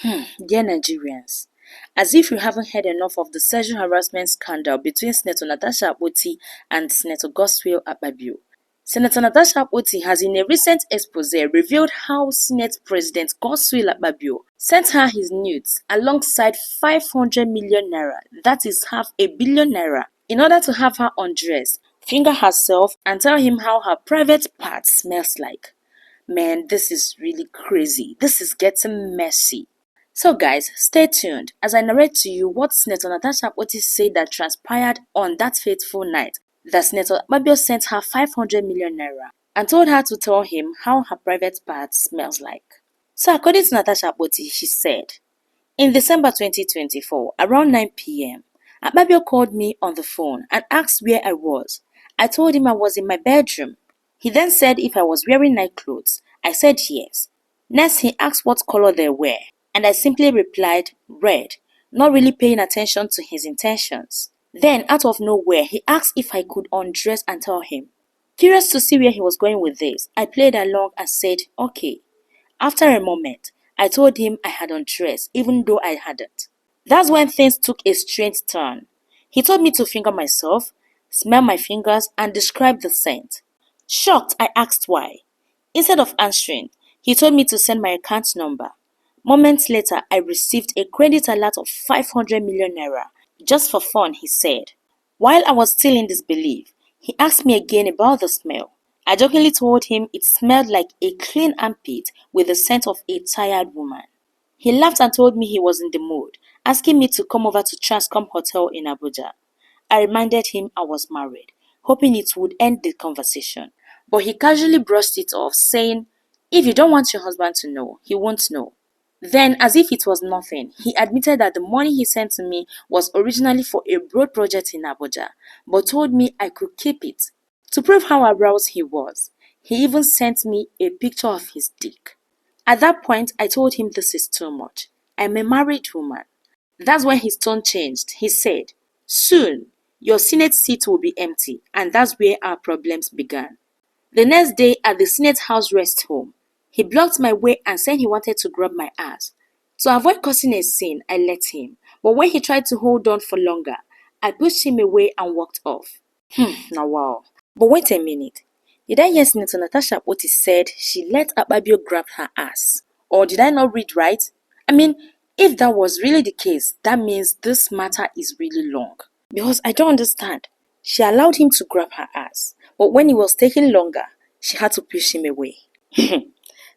Dear Nigerians, as if you haven't heard enough of the sexual harassment scandal between Senator Natasha and Senator Akpabio. Senator Natasha has in a recent expose revealed how Senate President Akpabio sent her his nudes alongside 500 million naira, that is half a billion naira, in order to have her undress, finger herself and tell him how her private part smells like. Man, this is really crazy. This is getting messy. So guys, stay tuned as I narrate to you what Senator Natasha said that transpired on that fateful night that Senator Akpabio sent her 500 million naira and told her to tell him how her private part smells like. So according to Natasha she said, in December 2024, around 9 p.m., Akpabio called me on the phone and asked where I was. I told him I was in my bedroom. He then said if I was wearing night clothes. I said yes. Next, he asked what color they were, and I simply replied, red, not really paying attention to his intentions. Then, out of nowhere, he asked if I could undress and tell him. Curious to see where he was going with this, I played along and said, okay. After a moment, I told him I had undressed, even though I hadn't. That's when things took a strange turn. He told me to finger myself, smell my fingers, and describe the scent. Shocked, I asked why. Instead of answering, he told me to send my account number. Moments later, I received a credit alert of 500 million naira. Just for fun, he said. While I was still in disbelief, he asked me again about the smell. I jokingly told him it smelled like a clean armpit with the scent of a tired woman. He laughed and told me he was in the mood, asking me to come over to Transcom Hotel in Abuja. I reminded him I was married, hoping it would end the conversation. But he casually brushed it off, saying, if you don't want your husband to know, he won't know. Then, as if it was nothing, he admitted that the money he sent to me was originally for a road project in Abuja, but told me I could keep it. To prove how aroused he was, he even sent me a picture of his dick. At that point, I told him this is too much. I'm a married woman. That's when his tone changed. He said, soon, your Senate seat will be empty, and that's where our problems began. The next day at the Senate House rest home, he blocked my way and said he wanted to grab my ass. To avoid causing a scene, I let him, but when he tried to hold on for longer, I pushed him away and walked off. Now wow. But wait a minute. Did I hear Senator Natasha said she let Akpabio grab her ass? Or did I not read right? I mean, if that was really the case, that means this matter is really long. Because I don't understand. She allowed him to grab her ass, but when it was taking longer, she had to push him away.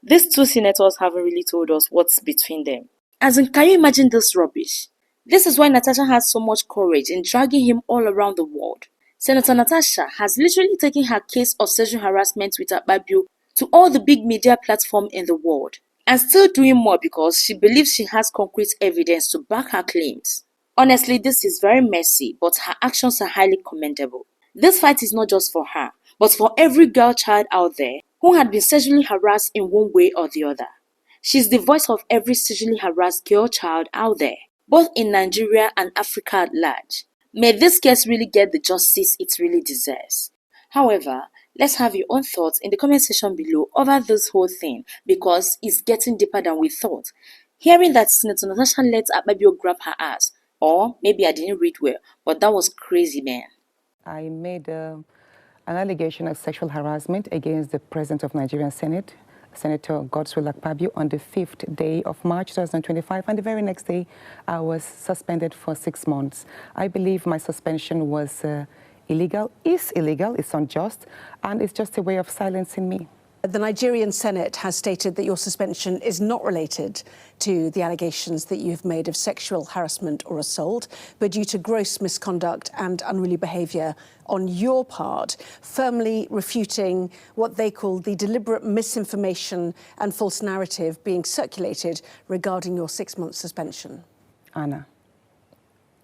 These two senators haven't really told us what's between them. As in, can you imagine this rubbish? This is why Natasha has so much courage in dragging him all around the world. Senator Natasha has literally taken her case of sexual harassment with Akpabio to all the big media platforms in the world, and still doing more because she believes she has concrete evidence to back her claims. Honestly, this is very messy, but her actions are highly commendable. This fight is not just for her, but for every girl child out there who had been sexually harassed in one way or the other. She's the voice of every sexually harassed girl child out there, both in Nigeria and Africa at large. May this case really get the justice it really deserves. However, let's have your own thoughts in the comment section below over this whole thing because it's getting deeper than we thought. Hearing that Senator Natasha let Akpabio grab her ass, or maybe I didn't read well, but that was crazy, man. I made an allegation of sexual harassment against the President of Nigerian Senate, Senator Akpabio, on the 5th day of March 2025, and the very next day I was suspended for 6 months. I believe my suspension was illegal, it's unjust, and it's just a way of silencing me. The Nigerian Senate has stated that your suspension is not related to the allegations that you've made of sexual harassment or assault, but due to gross misconduct and unruly behaviour on your part, firmly refuting what they call the deliberate misinformation and false narrative being circulated regarding your 6-month suspension. Anna,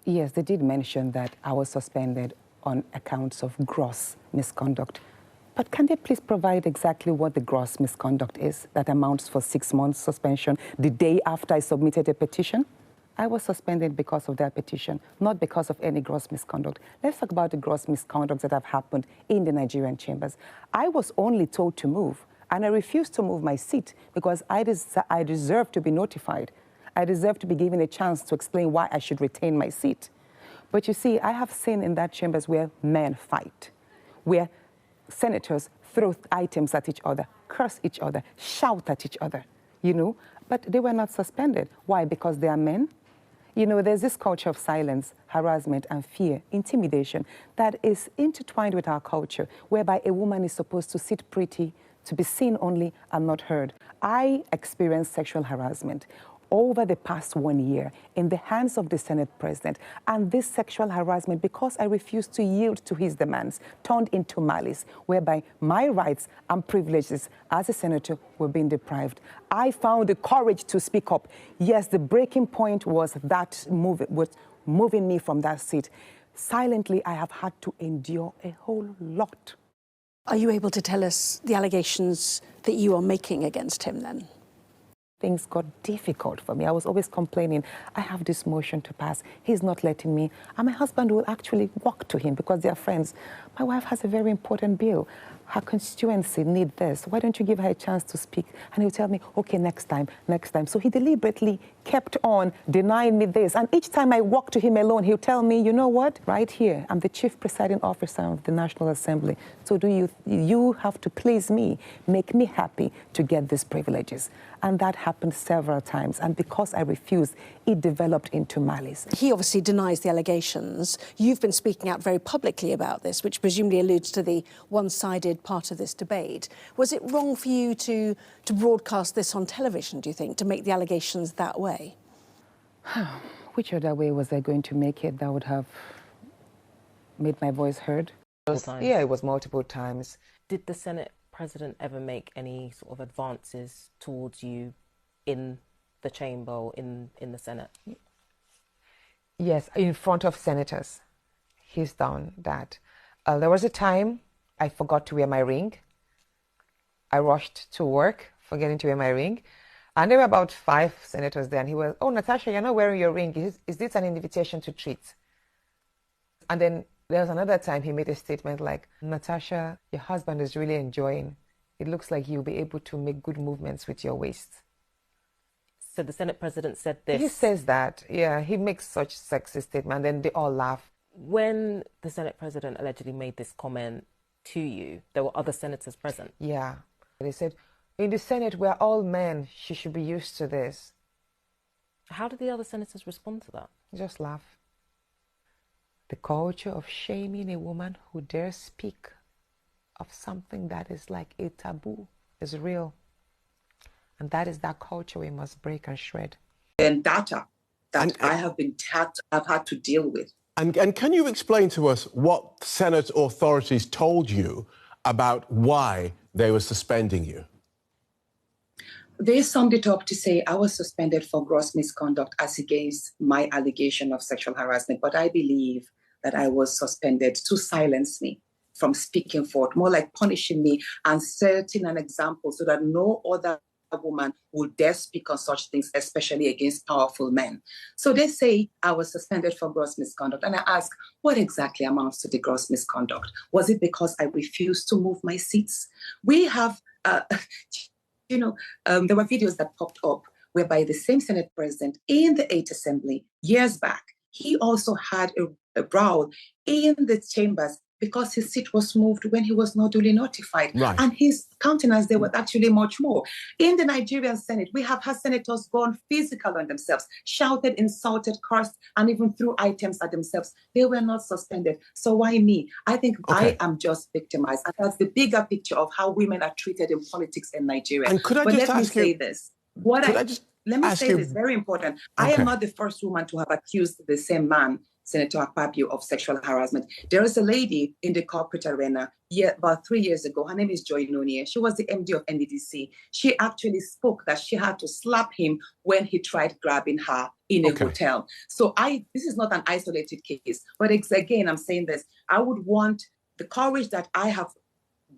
yes, they did mention that I was suspended on accounts of gross misconduct. But can they please provide exactly what the gross misconduct is that amounts for 6 months suspension the day after I submitted a petition? I was suspended because of that petition, not because of any gross misconduct. Let's talk about the gross misconduct that have happened in the Nigerian chambers. I was only told to move, and I refused to move my seat because I deserve to be notified. I deserve to be given a chance to explain why I should retain my seat. But you see, I have seen in that chambers where men fight, where senators throw items at each other, curse each other, shout at each other, you know, but they were not suspended. Why? Because they are men? You know, there's this culture of silence, harassment, and fear, intimidation that is intertwined with our culture, whereby a woman is supposed to sit pretty, to be seen only and not heard. I experienced sexual harassment over the past 1 year in the hands of the Senate President. And this sexual harassment, because I refused to yield to his demands, turned into malice, whereby my rights and privileges as a senator were being deprived. I found the courage to speak up. Yes, the breaking point was that moving me from that seat. Silently, I have had to endure a whole lot. Are you able to tell us the allegations that you are making against him then? Things got difficult for me. I was always complaining, I have this motion to pass, he's not letting me. And my husband will actually walk to him because they are friends. My wife has a very important bill. Her constituency need this. Why don't you give her a chance to speak? And he'll tell me, okay, next time, next time. So he deliberately kept on denying me this. And each time I walk to him alone, he'll tell me, you know what? Right here, I'm the chief presiding officer of the National Assembly. So you have to please me, make me happy to get these privileges. And that happened several times. And because I refused, it developed into malice. He obviously denies the allegations. You've been speaking out very publicly about this, which presumably alludes to the one-sided part of this debate. Was it wrong for you to broadcast this on television, do you think, to make the allegations that way? Which other way was I going to make it that would have made my voice heard? Yeah, it was multiple times. Did the Senate President ever make any sort of advances towards you in the chamber or in the Senate? Yes, in front of senators. He's done that. There was a time I forgot to wear my ring. I rushed to work, forgetting to wear my ring. And there were about 5 senators there. And he was, oh, Natasha, you're not wearing your ring. Is this an invitation to treat? And then there was another time he made a statement like, Natasha, your husband is really enjoying. It looks like you'll be able to make good movements with your waist. So the Senate President said this? He says that, yeah. He makes such sexy statements, and then they all laugh. When the Senate President allegedly made this comment to you, there were other senators present? Yeah. They said, in the Senate, we're all men. She should be used to this. How did the other senators respond to that? Just laugh. The culture of shaming a woman who dares speak of something that is like a taboo is real. And that is that culture we must break and shred. And data that I've had to deal with. And can you explain to us what Senate authorities told you about why they were suspending you? They summed it up to say I was suspended for gross misconduct as against my allegation of sexual harassment. But I believe that I was suspended to silence me from speaking forth, more like punishing me and setting an example so that no other woman would dare speak on such things, especially against powerful men. So they say I was suspended for gross misconduct. And I ask, what exactly amounts to the gross misconduct? Was it because I refused to move my seats? We have, there were videos that popped up whereby the same Senate President in the 8th Assembly years back, he also had a brawl in the chambers because his seat was moved when he was not duly notified. Right. And his countenance, there was actually much more. In the Nigerian Senate, we have had senators gone physical on themselves, shouted, insulted, cursed, and even threw items at themselves. They were not suspended. So why me? I think I am just victimized. And that's the bigger picture of how women are treated in politics in Nigeria. And could I but just let me ask say you, this. Let me say this, very important. I am not the first woman to have accused the same man, Senator Akpabio, of sexual harassment. There is a lady in the corporate arena about 3 years ago. Her name is Joy Nonie. She was the MD of NDDC. She actually spoke that she had to slap him when he tried grabbing her in a hotel. So this is not an isolated case. But again, I'm saying this. I would want the courage that I have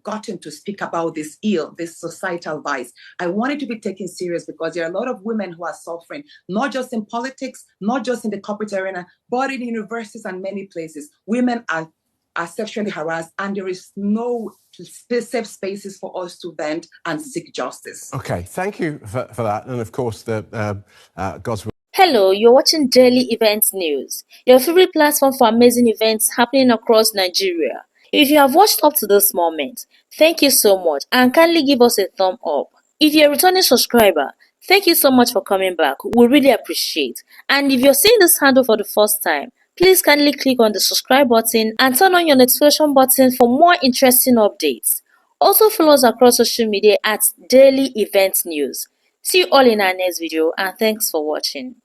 gotten to speak about this ill, this societal vice. I want it to be taken serious because there are a lot of women who are suffering, not just in politics, not just in the corporate arena, but in universities and many places. Women are are sexually harassed, and there is no safe spaces for us to vent and seek justice. Okay, thank you for that. And of course, God's will. Hello, you're watching Daily Events News, your favorite platform for amazing events happening across Nigeria. If you have watched up to this moment, thank you so much and kindly give us a thumb up. If you're a returning subscriber, thank you so much for coming back. We really appreciate. And if you're seeing this handle for the first time, please kindly click on the subscribe button and turn on your notification button for more interesting updates. Also follow us across social media at Daily Event News. See you all in our next video and thanks for watching.